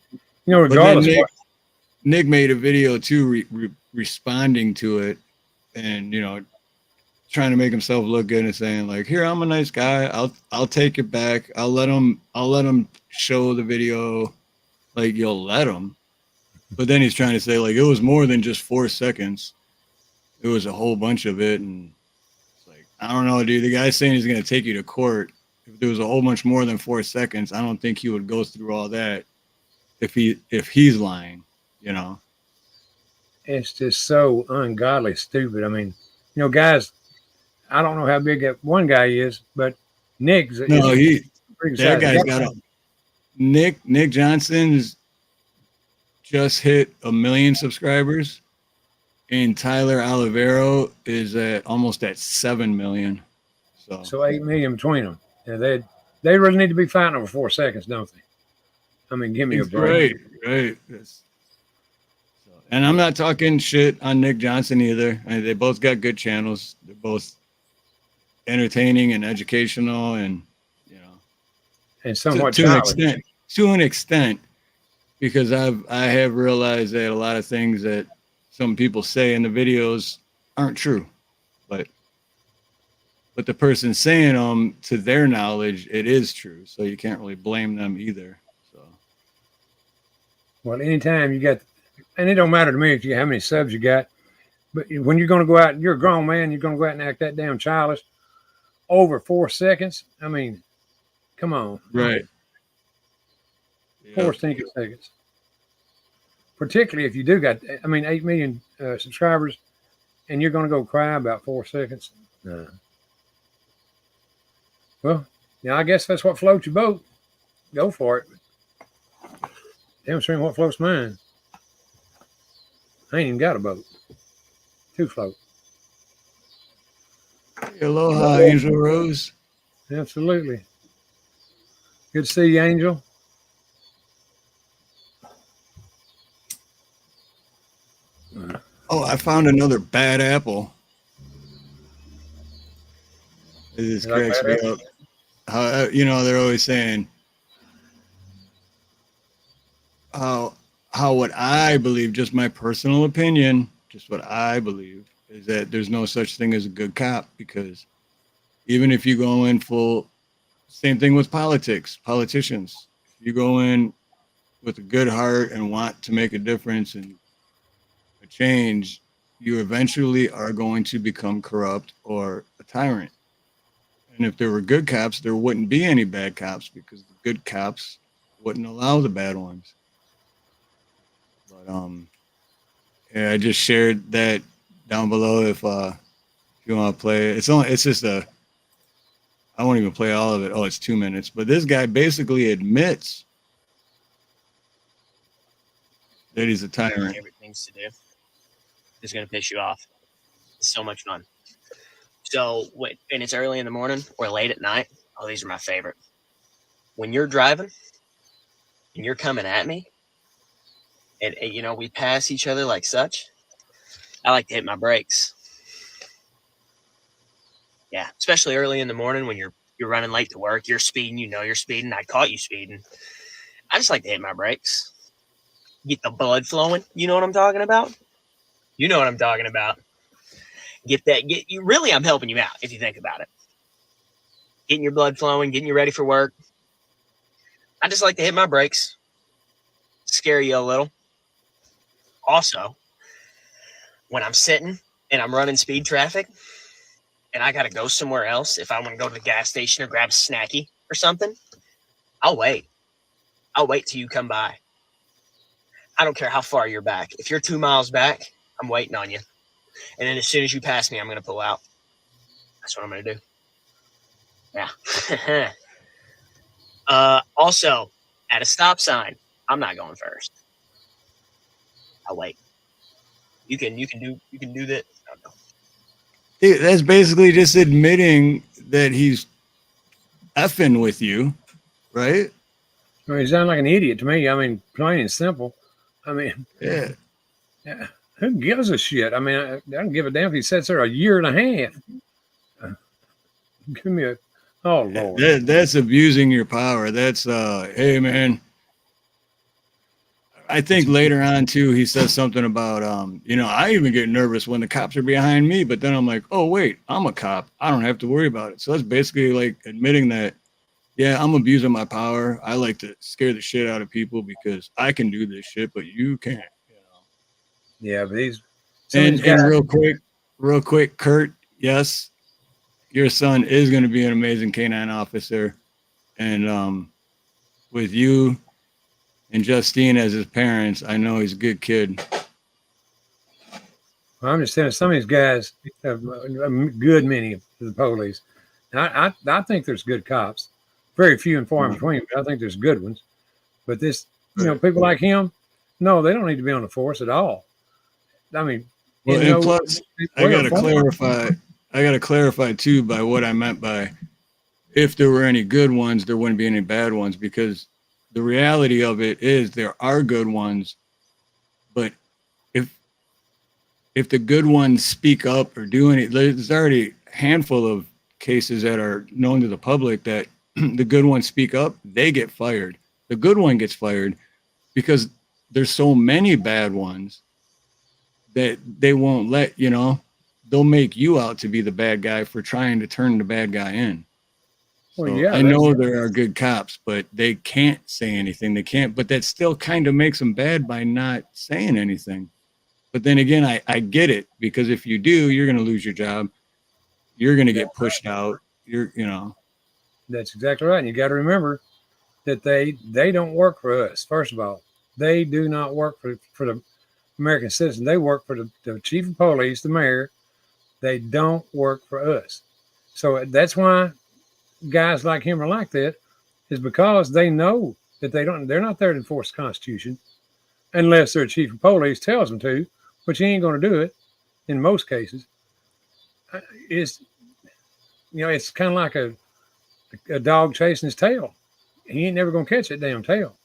Regardless. Nick made a video too, responding to it, and trying to make himself look good and saying like, "Here, I'm a nice guy. I'll take it back. I'll let him show the video, like you'll let him." But then he's trying to say like it was more than just 4 seconds. It was a whole bunch of it, and it's like, I don't know, dude. The guy's saying he's gonna take you to court. If there was a whole bunch more than 4 seconds, I don't think he would go through all that. If he's lying, It's just so ungodly stupid. I mean, guys, I don't know how big that one guy is, but Nick's that guy's got a Nick Johnson's just hit 1 million subscribers, and Tyler Oliveira is almost at 7 million. So 8 million between them. Yeah, they really need to be fighting over 4 seconds, don't they? I mean, give me a break. Right. And I'm not talking shit on Nick Johnson either. I mean, they both got good channels. They're both entertaining and educational, and and somewhat to an extent, because I have realized that a lot of things that some people say in the videos aren't true, but the person saying them, to their knowledge, it is true. So you can't really blame them either. So, well, anytime you got, and it don't matter to me if you how many subs you got, but when you're going to go out, you're a grown man, you're going to go out and act that damn childish over 4 seconds. I mean, come on, right? 4 stinking seconds. Particularly if you do got, 8 million subscribers, and you're going to go cry about 4 seconds. No. Well, I guess that's what floats your boat. Go for it. Demonstrating what floats mine. I ain't even got a boat. 2 float. Aloha, Angel Rose. Absolutely. Good to see you, Angel. Oh, I found another bad apple. This cracks me up. How they're always saying how what I believe, just my personal opinion, just what I believe, is that there's no such thing as a good cop, because even if you go in full, same thing with politicians. If you go in with a good heart and want to make a difference and a change, you eventually are going to become corrupt or a tyrant. And if there were good cops, there wouldn't be any bad cops, because the good cops wouldn't allow the bad ones. But yeah, I just shared that down below if you want to play it. It's just I won't even play all of it. Oh, it's 2 minutes. But this guy basically admits that he's a tyrant. Favorite things to do is going to piss you off. It's so much fun. So, and it's early in the morning or late at night. Oh, these are my favorite. When you're driving and you're coming at me, and we pass each other like such, I like to hit my brakes. Yeah, especially early in the morning when you're running late to work, you're speeding, you're speeding. I caught you speeding. I just like to hit my brakes. Get the blood flowing. You know what I'm talking about? You know what I'm talking about. I'm helping you out if you think about it. Getting your blood flowing, getting you ready for work. I just like to hit my brakes. Scare you a little. Also, when I'm sitting and I'm running speed traffic and I got to go somewhere else, if I want to go to the gas station or grab a snacky or something, I'll wait. I'll wait till you come by. I don't care how far you're back. If you're 2 miles back, I'm waiting on you. And then as soon as you pass me, I'm going to pull out. That's what I'm going to do. Yeah. Also, at a stop sign, I'm not going first. I'll wait. You can do that. No. Dude, that's basically just admitting that he's effing with you, right? I mean, you sound like an idiot to me. I mean, plain and simple. I mean, yeah. Who gives a shit? I mean, I don't give a damn if he sits there a year and a half. Give me a, oh Lord. That's abusing your power. That's hey man. I think later on too, he says something about I even get nervous when the cops are behind me, but then I'm like, oh wait, I'm a cop. I don't have to worry about it. So that's basically like admitting that, yeah, I'm abusing my power. I like to scare the shit out of people because I can do this shit, but you can't. Yeah, but and real quick, Kurt, yes, your son is going to be an amazing canine officer, and with you and Justine as his parents, I know he's a good kid. Well, I'm just saying, some of these guys have a good many of the police. I think there's good cops, very few and far in between, but I think there's good ones. But this, people like him, no, they don't need to be on the force at all. I mean, well, and plus, I I got to clarify too by what I meant by if there were any good ones, there wouldn't be any bad ones, because the reality of it is there are good ones, but if the good ones speak up or do any, there's already a handful of cases that are known to the public that the good ones speak up, they get fired. The good one gets fired because there's so many bad ones that they won't let, they'll make you out to be the bad guy for trying to turn the bad guy in. Well, So yeah, I know there are good cops, but they can't say anything. They can't, but that still kind of makes them bad by not saying anything. But then again, I get it, because if you do, you're going to lose your job. You're going to get pushed out. That's exactly right. And you got to remember that they don't work for us. First of all, they do not work for the American citizen. They work for the chief of police, the mayor. They don't work for us. So that's why guys like him are like that, is because they know that they're not there to enforce the Constitution unless their chief of police tells them to, which he ain't going to do it in most cases. It's kind of like a dog chasing his tail. He ain't never going to catch that damn tail.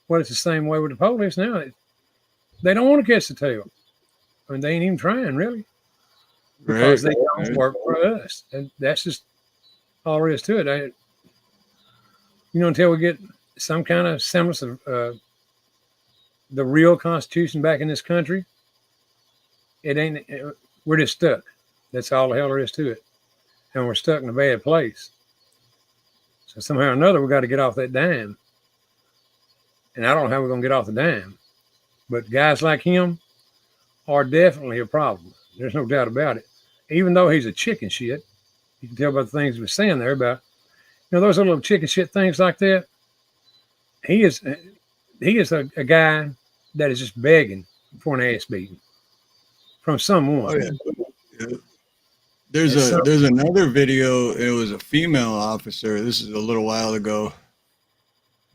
Well, it's the same way with the police now. They don't want to catch the tail. I mean, they ain't even trying, really, because they don't work for us. And that's just all there is to it. Until we get some kind of semblance of the real Constitution back in this country, we're just stuck. That's all the hell there is to it. And we're stuck in a bad place. So somehow or another, we got to get off that dime. And I don't know how we're going to get off the dime. But guys like him are definitely a problem. There's no doubt about it. Even though he's a chicken shit, you can tell by the things he was saying there about, those little chicken shit things like that. He is a guy that is just begging for an ass beating from someone. Oh, yeah. There's another video. It was a female officer. This is a little while ago.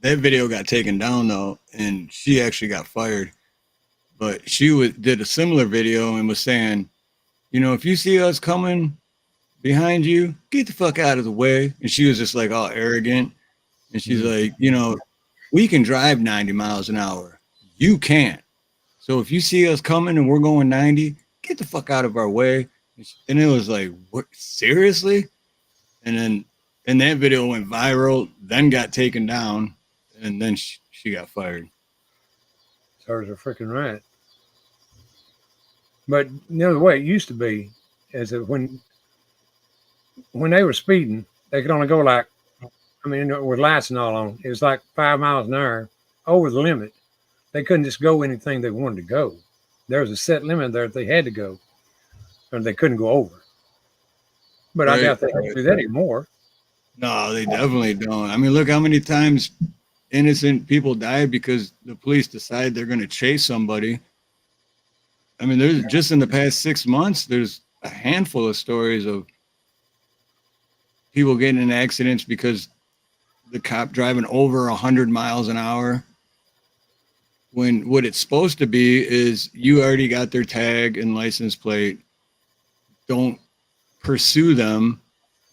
That video got taken down though, and she actually got fired. But she did a similar video and was saying, if you see us coming behind you, get the fuck out of the way. And she was just like all arrogant. And she's like, we can drive 90 miles an hour. You can't. So if you see us coming and we're going 90, get the fuck out of our way. And it was like, what? Seriously? And that video went viral, then got taken down, and then she got fired. Serves her freaking right. But the way it used to be is that when they were speeding, they could only go with lights and all on, it was like 5 miles an hour over the limit. They couldn't just go anything they wanted to go. There was a set limit there that they had to go, or they couldn't go over. But I doubt they don't do that anymore. No, they definitely don't. I mean, look how many times innocent people died because the police decide they're going to chase somebody. I mean, there's just in the past 6 months, there's a handful of stories of people getting in accidents because the cop driving over 100 miles an hour. When what it's supposed to be is you already got their tag and license plate. Don't pursue them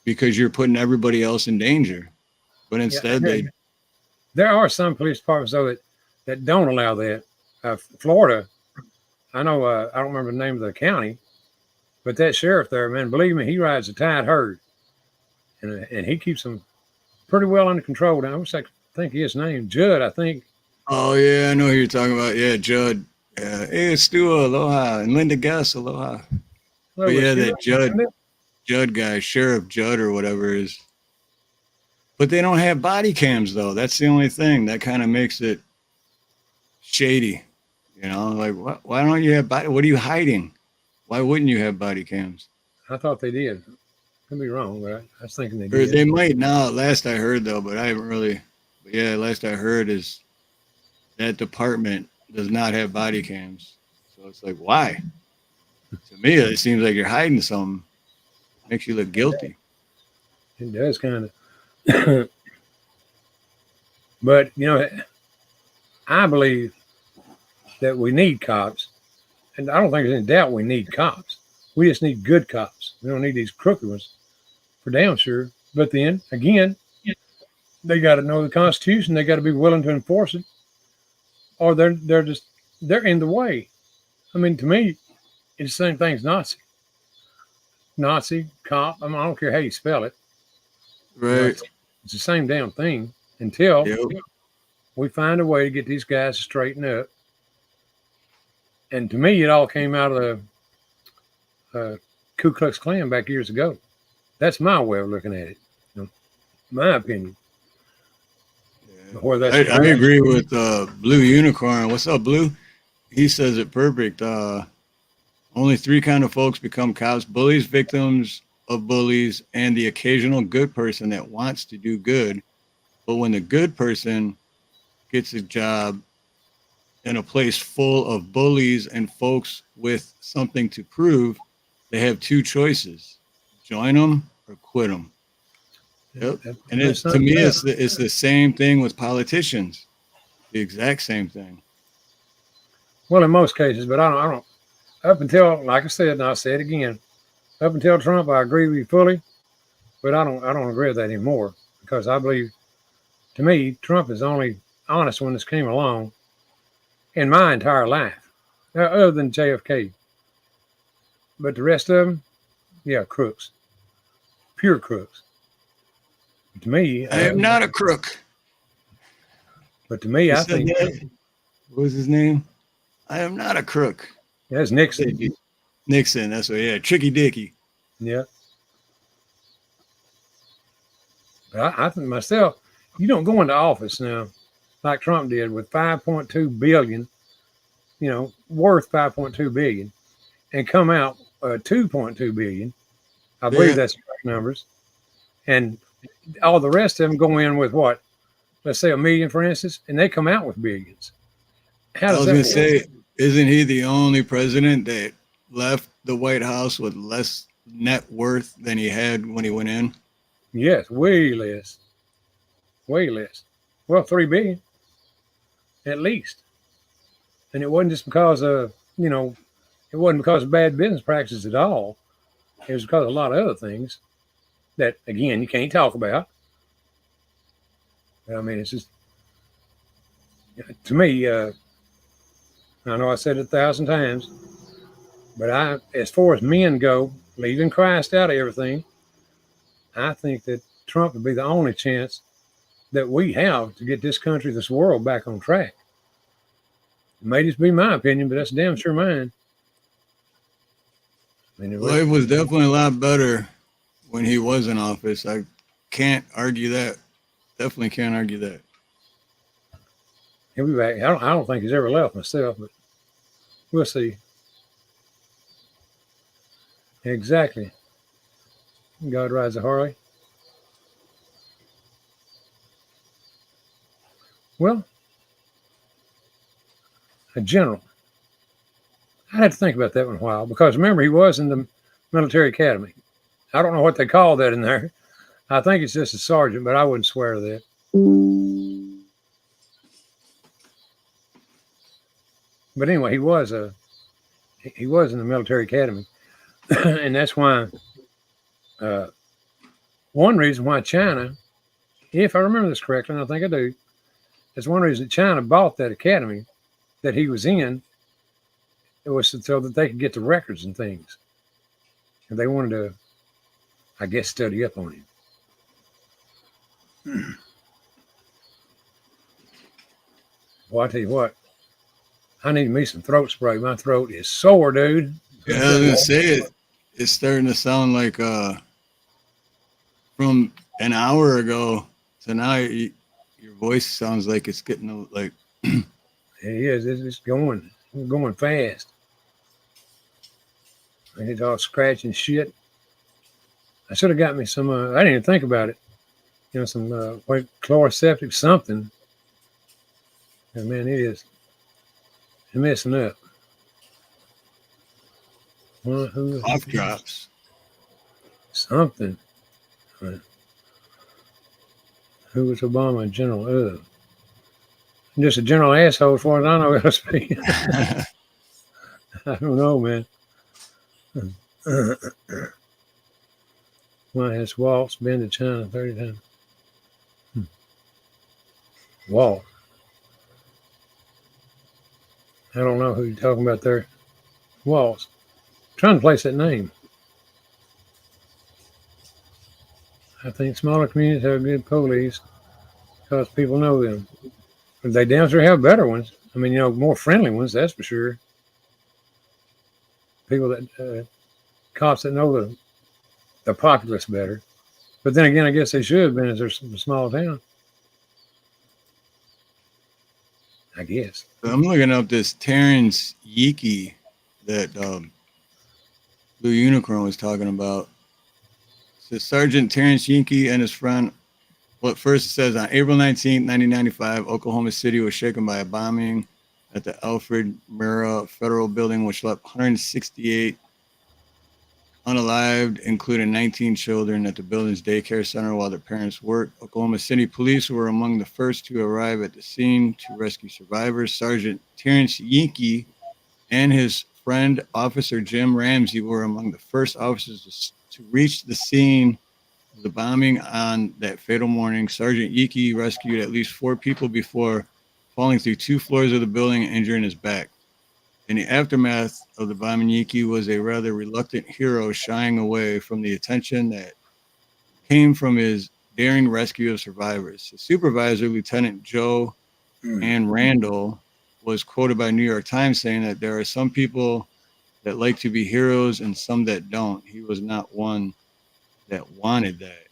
because you're putting everybody else in danger. But instead, there are some police departments though that don't allow that. Florida, I know. I don't remember the name of the county, but that sheriff there, man, believe me, he rides a tight herd, and he keeps them pretty well under control. Now, I wish I could think of his name, Judd, I think. Oh yeah, I know who you're talking about. Yeah, Judd. Hey, Stu, aloha, and Linda Gus, aloha. But yeah, that Judd guy, Sheriff Judd or whatever is. But they don't have body cams though. That's the only thing that kind of makes it shady. Like why don't you have body? What are you hiding? Why wouldn't you have body cams? I thought they did. Could be wrong, but I was thinking they did. Or they might now. Last I heard though, but I haven't really. But yeah, last I heard is that department does not have body cams. So it's like, why? To me, it seems like you're hiding something. Makes you look guilty. It does kind of. But, I believe that we need cops. And I don't think there's any doubt we need cops. We just need good cops. We don't need these crooked ones, for damn sure. But then again, they got to know the Constitution. They got to be willing to enforce it, or they're in the way. I mean, to me, it's the same thing as Nazi, cop. I don't care how you spell it. Right. It's the same damn thing until Yep. we find a way to get these guys to straighten up. And to me, it all came out of the Ku Klux Klan back years ago. That's my way of looking at it. My opinion. I agree with Blue Unicorn. What's up, Blue? He says it perfect. Only three kind of folks become cops: bullies, victims of bullies, and the occasional good person that wants to do good. But when the good person gets a job in a place full of bullies and folks with something to prove, they have two choices: join them or quit them. Yep. And to me, it's the same thing with politicians. The exact same thing. Well, in most cases, but I don't. Up until, like I said, and I'll say it again, up until Trump, I agree with you fully, but I don't agree with that anymore, because I believe, to me, Trump is the only honest one that's came along in my entire life, other than JFK. But the rest of them, yeah, crooks, pure crooks. To me, I am not a crook. But to me, I think what was his name? I am not a crook. That's Nixon. Nixon, that's what. Yeah, Tricky Dicky. Yeah. But I think myself, you don't go into office now like Trump did with 5.2 billion, worth 5.2 billion, and come out 2.2 billion. I believe that's correct numbers. And all the rest of them go in with what? Let's say $1 million, for instance, and they come out with billions. I was going to say, isn't he the only president that left the White House with less net worth than he had when he went in? Yes, way less. Way less. Well, $3 billion at least. And it wasn't just because of, it wasn't because of bad business practices at all. It was because of a lot of other things that, again, you can't talk about. I mean, it's just, to me, I know I said it 1,000 times, but as far as men go, leaving Christ out of everything, I think that Trump would be the only chance that we have to get this country, this world back on track. It may just be my opinion, but that's damn sure mine. Life was definitely a lot better when he was in office. I can't argue that. Definitely can't argue that. He'll be back. I don't think he's ever left myself, but we'll see. Exactly. God rides a Harley. Well, a general. I had to think about that one a while, because remember, he was in the military academy. I don't know what they call that in there. I think it's just a sergeant, but I wouldn't swear to that. But anyway, he was in the military academy, and that's why one reason why China, if I remember this correctly, and I think I do, that's one reason that China bought that academy that he was in. It was so that they could get the records and things, and they wanted to, I guess, study up on him. Well, I tell you what, I need me some throat spray. My throat is sore, dude. Yeah, I was gonna say it's starting to sound like from an hour ago to now, your voice sounds like it's getting like. It is. It's going fast. And it's all scratching shit. I should have got me some. I didn't even think about it. Some white chloroseptic something. And man, it's messing up. Cough drops. Something. Who was Obama general? Just a general asshole as far as I know how to speak. I don't know, man. Why has Waltz been to China 30 times? Walt. I don't know who you're talking about there. Waltz. I'm trying to place that name. I think smaller communities have good police because people know them. But they damn sure have better ones. I mean, more friendly ones, that's for sure. People that, cops that know the populace better. But then again, I guess they should have been as they're a small town. I guess. I'm looking up this Terrence Yeeke that Blue Unicorn was talking about. So Sergeant Terrence Yeeke and his friend. Well, first it says on April 19th, 1995, Oklahoma City was shaken by a bombing at the Alfred Murrah Federal Building, which left 168 unalived, including 19 children at the building's daycare center while their parents worked. Oklahoma City police were among the first to arrive at the scene to rescue survivors. Sergeant Terrence Yeeke and his friend, Officer Jim Ramsey, were among the first officers to reach the scene of the bombing on that fatal morning. Sergeant Yeeke rescued at least 4 people before falling through 2 floors of the building and injuring his back. In the aftermath of the bombing, Yeeke was a rather reluctant hero, shying away from the attention that came from his daring rescue of survivors. His supervisor, Lieutenant Joe Ann Randall, was quoted by New York Times saying that there are some people that like to be heroes and some that don't. He was not one that wanted that.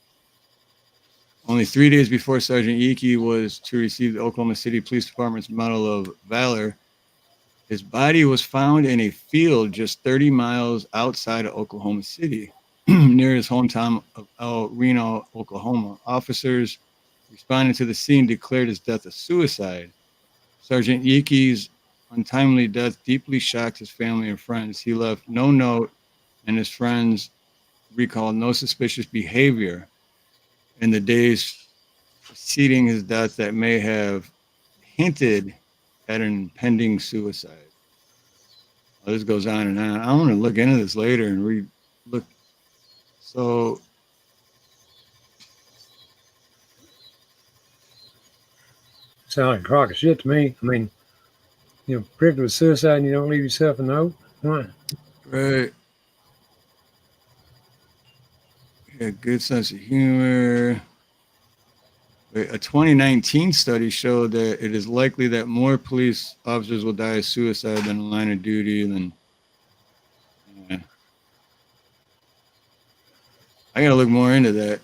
Only 3 days before Sergeant Yeeke was to receive the Oklahoma City Police Department's Medal of Valor, his body was found in a field just 30 miles outside of Oklahoma City, near his hometown of El Reno, Oklahoma. Officers responding to the scene declared his death a suicide. Sergeant Yeeke's untimely death deeply shocked his family and friends. He left no note, and his friends recalled no suspicious behavior in the days preceding his death that may have hinted at an impending suicide. Well, this goes on and on. I want to look into this later and look. So Sound like a crock of shit to me. I mean, predicted with suicide and you don't leave yourself a note. Why? right. Yeah, good sense of humor. A 2019 study showed that it is likely that more police officers will die of suicide than in line of duty. And I gotta look more into that.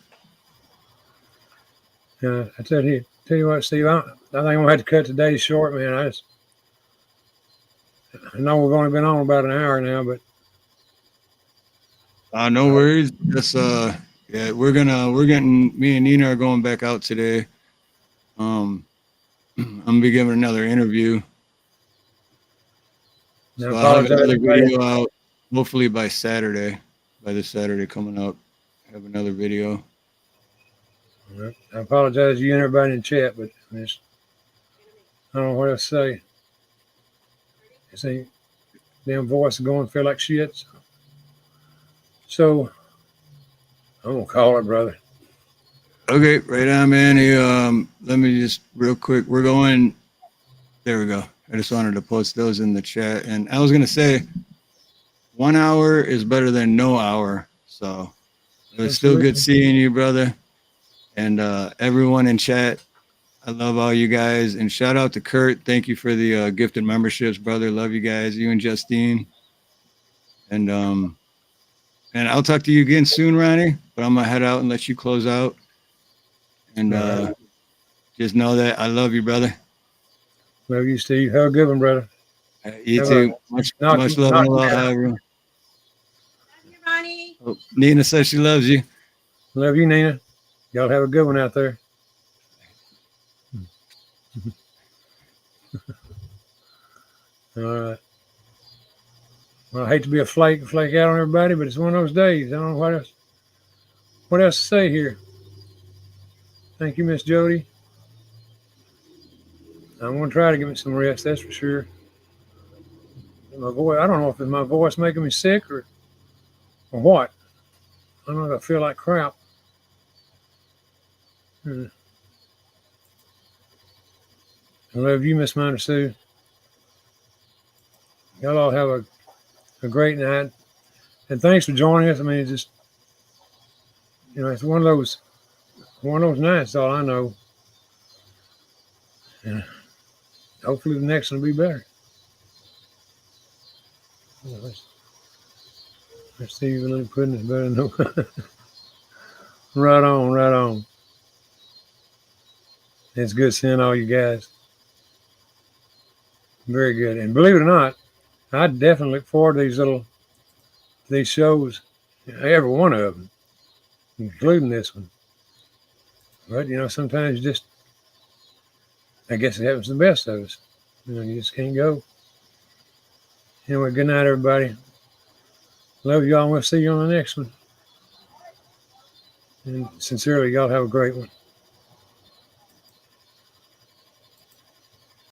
I tell you what, Steve. I think I'm gonna have to cut today short, man. I know we've only been on about an hour now, but No worries. Just yeah, me and Nina are going back out today. I'm gonna be giving another interview. So I'll have another video out hopefully by this Saturday coming up. Have another video. I apologize to you and everybody in the chat, but I don't know what else to say. This ain't damn voice is going to feel like shit. So I'm gonna call it, brother. Okay, right on, man. Let me just real quick. We're going. There we go. I just wanted to post those in the chat, and I was gonna say 1 hour is better than no hour. So it was still good seeing you, brother, and everyone in chat. I love all you guys, and shout out to Kurt. Thank you for the gifted memberships, brother. Love you guys, you and Justine, and I'll talk to you again soon, Ronnie. But I'm gonna head out and let you close out. And just know that I love you, brother. Love you, Steve. Have a good one, brother. You too. Much love and love, everyone. Love you, Ronnie. Oh, Nina says she loves you. Love you, Nina. Y'all have a good one out there. All right. Well, I hate to be a flake out on everybody, but it's one of those days. I don't know what else to say here. Thank you, Miss Jody. I'm going to try to give me some rest, that's for sure. My voice, I don't know if it's my voice making me sick or Or what? I don't know. I feel like crap. I love you, Miss Minor Sue. Y'all all have a great night. And thanks for joining us. I mean, it's just, it's one of those nights, all I know. And hopefully the next one will be better. Let's see if the pudding is better than no. Right on, right on. It's good seeing all you guys. Very good. And believe it or not, I definitely look forward to these shows, every one of them, including this one. But, sometimes just, I guess it happens to the best of us. You just can't go. Anyway, good night, everybody. Love y'all, and we'll see you on the next one. And sincerely, y'all have a great one.